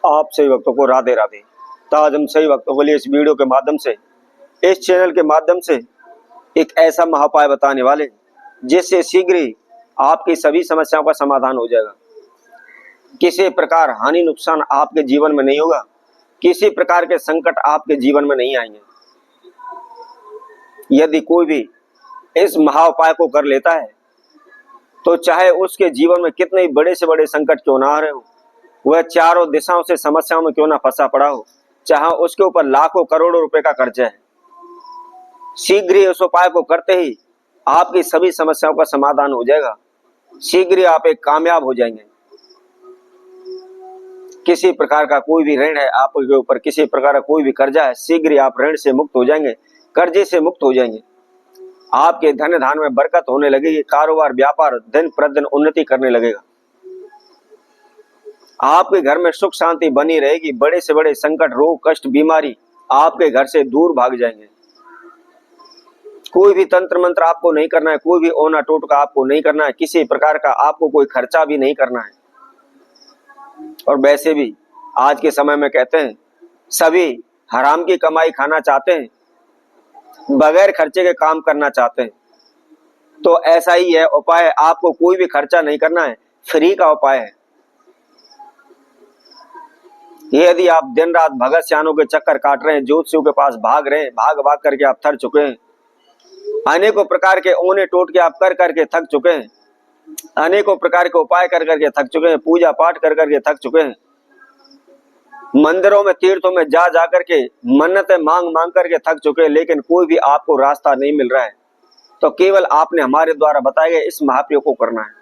आप सभी भक्तों को राधे राधे। तो आज हम सभी भक्तों के लिए इस वीडियो के माध्यम से, इस चैनल के माध्यम से एक ऐसा महाउपाय बताने वाले जिससे शीघ्र ही आपकी सभी समस्याओं का समाधान हो जाएगा। किसी प्रकार हानि नुकसान आपके जीवन में नहीं होगा, किसी प्रकार के संकट आपके जीवन में नहीं आएंगे। यदि कोई भी इस महाउपाय को कर लेता है तो चाहे उसके जीवन में कितने बड़े से बड़े संकट क्यों ना आ रहे हो, वह चारों दिशाओं से समस्याओं में क्यों ना फंसा पड़ा हो, चाहे उसके ऊपर लाखों करोड़ों रुपए का कर्जा है, शीघ्र ही उस उपाय को करते ही आपकी सभी समस्याओं का समाधान हो जाएगा। शीघ्र ही आप एक कामयाब हो जाएंगे। किसी प्रकार का कोई भी ऋण है आपके ऊपर, किसी प्रकार का कोई भी कर्जा है, शीघ्र ही आप ऋण से मुक्त हो जाएंगे, कर्जे से मुक्त हो जाएंगे। आपके धन धान में बरकत होने लगेगी, कारोबार व्यापार दिन प्रतिदिन उन्नति करने लगेगा। आपके घर में सुख शांति बनी रहेगी। बड़े से बड़े संकट, रोग, कष्ट, बीमारी आपके घर से दूर भाग जाएंगे। कोई भी तंत्र मंत्र आपको नहीं करना है, कोई भी ओना टोटका आपको नहीं करना है, किसी प्रकार का आपको कोई खर्चा भी नहीं करना है। और वैसे भी आज के समय में कहते हैं सभी हराम की कमाई खाना चाहते हैं, बगैर खर्चे के काम करना चाहते हैं। तो ऐसा ही है उपाय, आपको कोई भी खर्चा नहीं करना है, फ्री का उपाय है। यदि आप दिन रात भगत सियानों के चक्कर काट रहे हैं, ज्योतिषियों के पास भाग रहे हैं, भाग भाग करके आप थक चुके हैं, अनेकों प्रकार के ओने टोट के आप कर करके थक चुके हैं, अनेकों प्रकार के उपाय कर करके थक चुके हैं, पूजा पाठ कर करके थक चुके हैं, मंदिरों में तीर्थों में जा जा करके मन्नतें मांग मांग करके थक चुके हैं, लेकिन कोई भी आपको रास्ता नहीं मिल रहा है, तो केवल आपने हमारे द्वारा बताए गए इस महाप्रयोग को करना है।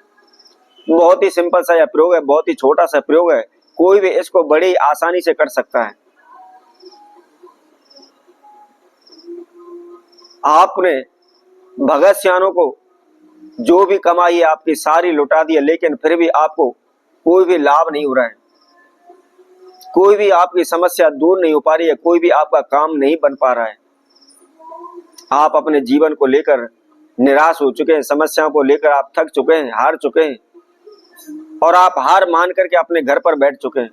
बहुत ही सिंपल सा यह प्रयोग है, बहुत ही छोटा सा प्रयोग है, कोई भी इसको बड़ी आसानी से कर सकता है। आपने भगत सियानों को जो भी कमाई है आपकी सारी लुटा दी है, लेकिन फिर भी आपको कोई भी लाभ नहीं हो रहा है, कोई भी आपकी समस्या दूर नहीं हो पा रही है, कोई भी आपका काम नहीं बन पा रहा है। आप अपने जीवन को लेकर निराश हो चुके हैं, समस्याओं को लेकर आप थक चुके हैं, हार चुके हैं और आप हार मान करके अपने घर पर बैठ चुके हैं।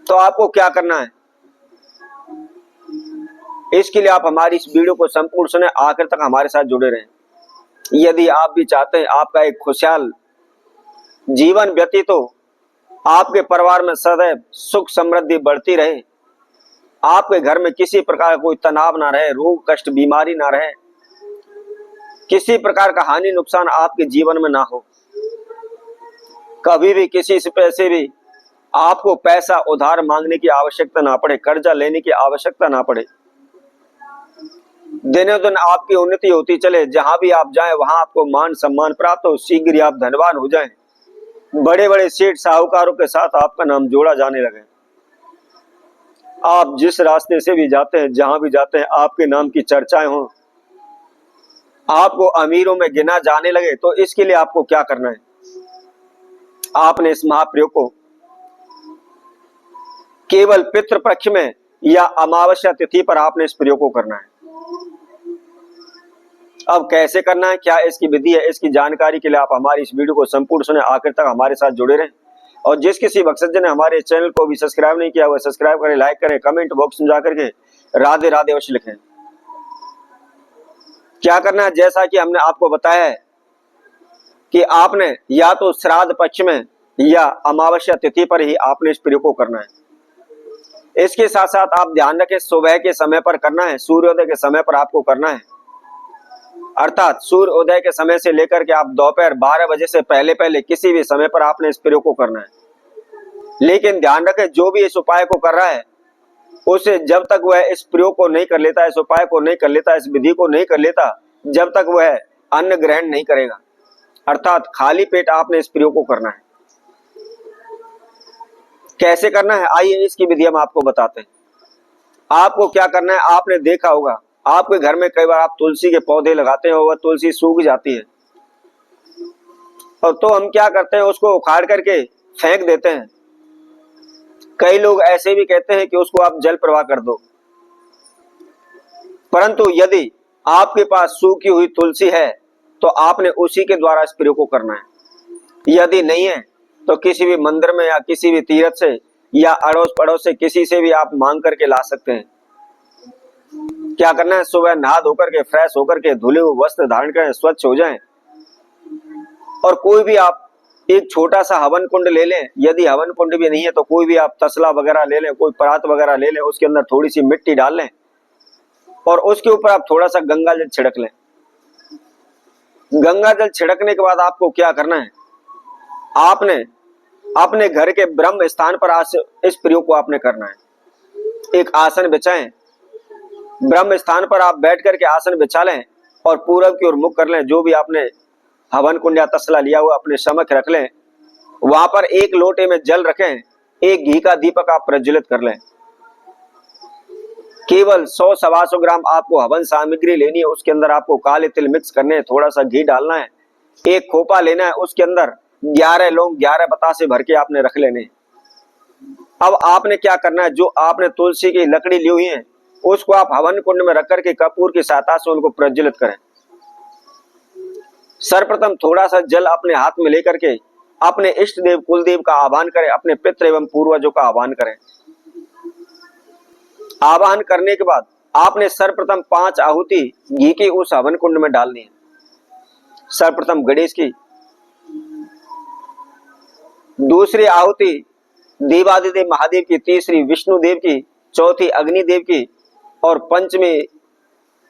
तो आपको क्या करना है, इसके लिए आप हमारी इस वीडियो को संपूर्ण सुने, आखिर तक हमारे साथ जुड़े रहें। यदि आप भी चाहते हैं आपका एक खुशहाल जीवन व्यतीत हो, आपके परिवार में सदैव सुख समृद्धि बढ़ती रहे, आपके घर में किसी प्रकार का कोई तनाव ना रहे, रोग कष्ट बीमारी ना रहे, किसी प्रकार का हानि नुकसान आपके जीवन में ना हो, कभी भी किसी से पैसे भी आपको पैसा उधार मांगने की आवश्यकता ना पड़े, कर्जा लेने की आवश्यकता ना पड़े, दिनों दिन आपकी उन्नति होती चले, जहां भी आप जाएं वहां आपको मान सम्मान प्राप्त हो, शीघ्र ही आप धनवान हो जाएं, बड़े बड़े सेठ साहूकारों के साथ आपका नाम जोड़ा जाने लगे। आप जिस रास्ते से भी जाते हैं, जहां भी जाते हैं, आपके नाम की चर्चाएं हो, आपको अमीरों में गिना जाने लगे। तो इसके लिए आपको क्या करना है, आपने इस महाप्रयोग को केवल पितृपक्ष में या अमावस्या तिथि पर आपने इस प्रयोग को करना है। अब कैसे करना है, क्या इसकी विधि है, इसकी जानकारी के लिए आप हमारी इस वीडियो को संपूर्ण सुने, आखिर तक हमारे साथ जुड़े रहें। और जिस किसी भक्तजन ने हमारे चैनल को भी सब्सक्राइब नहीं किया, वह सब्सक्राइब करें, लाइक करें, कमेंट बॉक्स में जाकर के राधे राधे अवश्य लिखें। क्या करना है, जैसा कि हमने आपको बताया है कि आपने या तो श्राद्ध पक्ष में या अमावस्या तिथि पर ही आपने इस प्रयोग को करना है। इसके साथ साथ आप ध्यान रखें, सुबह के समय पर करना है, सूर्योदय के समय पर आपको करना है, अर्थात सूर्योदय के समय से लेकर के आप दोपहर 12 बजे से पहले पहले किसी भी समय पर आपने इस प्रयोग को करना है। लेकिन ध्यान रखें, जो भी इस उपाय को कर रहा है उसे जब तक वह इस प्रयोग को नहीं कर लेता, इस उपाय को नहीं कर लेता, इस विधि को नहीं कर लेता, जब तक वह अन्न ग्रहण नहीं करेगा, अर्थात खाली पेट आपने इस प्रयोग को करना है। कैसे करना है, आइए इसकी विधि हम आपको बताते हैं। आपको क्या करना है, आपने देखा होगा आपके घर में कई बार आप तुलसी के पौधे लगाते हैं और वह तुलसी सूख जाती है, और तो हम क्या करते हैं, उसको उखाड़ करके फेंक देते हैं। कई लोग ऐसे भी कहते हैं कि उसको आप जल प्रवाह कर दो, परंतु यदि आपके पास सूखी हुई तुलसी है तो आपने उसी के द्वारा इस प्रयोग को करना है। यदि नहीं है तो किसी भी मंदिर में या किसी भी तीर्थ से या अड़ोस पड़ोस से किसी से भी आप मांग करके ला सकते हैं। क्या करना है, सुबह नहा धोकर के फ्रेश होकर के धुले हुए वस्त्र धारण करें, स्वच्छ हो जाएं, और कोई भी आप एक छोटा सा हवन कुंड ले लें। यदि हवन कुंड भी नहीं है तो कोई भी आप तसला वगैरह ले लें, कोई परात वगैरह ले लें, उसके अंदर थोड़ी सी मिट्टी डाल लें और उसके ऊपर आप थोड़ा सा गंगा जल छिड़क लें। गंगा जल छिड़कने के बाद आपको क्या करना है, आपने अपने घर के ब्रह्म स्थान पर इस प्रयोग को आपने करना है। एक आसन बिछाएं, ब्रह्म स्थान पर आप बैठ करके आसन बिछा लें और पूरब की ओर मुख कर लें। जो भी आपने हवन कुंड या तसला लिया हुआ अपने समक्ष रख लें। वहां पर एक लोटे में जल रखें, एक घी का दीपक आप प्रज्वलित कर लें। केवल 100-125 ग्राम आपको हवन सामग्री लेनी है। उसके अंदर आपको काले तिल मिक्स करने हैं, थोड़ा सा घी डालना है, एक खोपा लेना है, उसके अंदर 11 लौंग 11 बतासे भर के आपने रख लेने। अब आपने क्या करना है, जो आपने तुलसी की लकड़ी ली हुई है उसको आप हवन कुंड में रख करके कपूर की सहायता से उनको प्रज्वलित करें। सर्वप्रथम थोड़ा सा जल अपने हाथ में लेकर के अपने इष्ट देव कुलदेव का आह्वान करें, अपने पितृ एवं पूर्वजों का आह्वान करें। आह्वान करने के बाद आपने सर्वप्रथम 5 आहुति घी की उस हवन कुंड में डालनी है। सर्वप्रथम गणेश की, दूसरी आहुति देवादिदेव महादेव की, तीसरी विष्णु देव की, चौथी अग्निदेव की, और पंचमी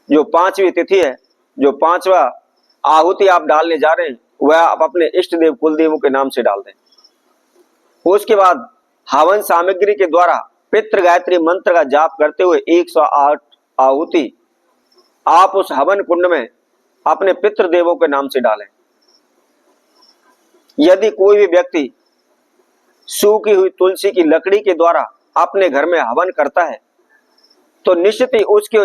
जो 5वीं तिथि है, जो 5वां आहुति आप डालने जा रहे हैं वह आप अपने इष्ट देव कुलदेवों के नाम से डाल दें। उसके बाद हवन सामग्री के द्वारा पितृ गायत्री मंत्र का जाप करते हुए 108 आहुति आप उस हवन कुंड में अपने पितृ देवों के नाम से डालें। यदि कोई भी व्यक्ति सूखी हुई तुलसी की लकड़ी के द्वारा अपने घर में हवन करता है तो निश्चित ही उसके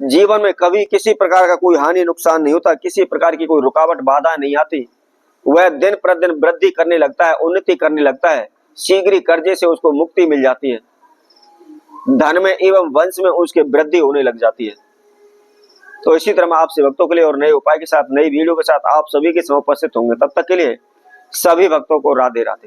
जीवन में कभी किसी प्रकार का कोई हानि नुकसान नहीं होता, किसी प्रकार की कोई रुकावट बाधा नहीं आती। वह दिन प्रतिदिन वृद्धि करने लगता है, उन्नति करने लगता है, शीघ्र ही कर्जे से उसको मुक्ति मिल जाती है, धन में एवं वंश में उसके वृद्धि होने लग जाती है। तो इसी तरह मैं आपसे भक्तों के लिए और नए उपाय के साथ, नई वीडियो के साथ आप सभी के समय उपस्थित होंगे। तब तक के लिए सभी भक्तों को राधे राधे।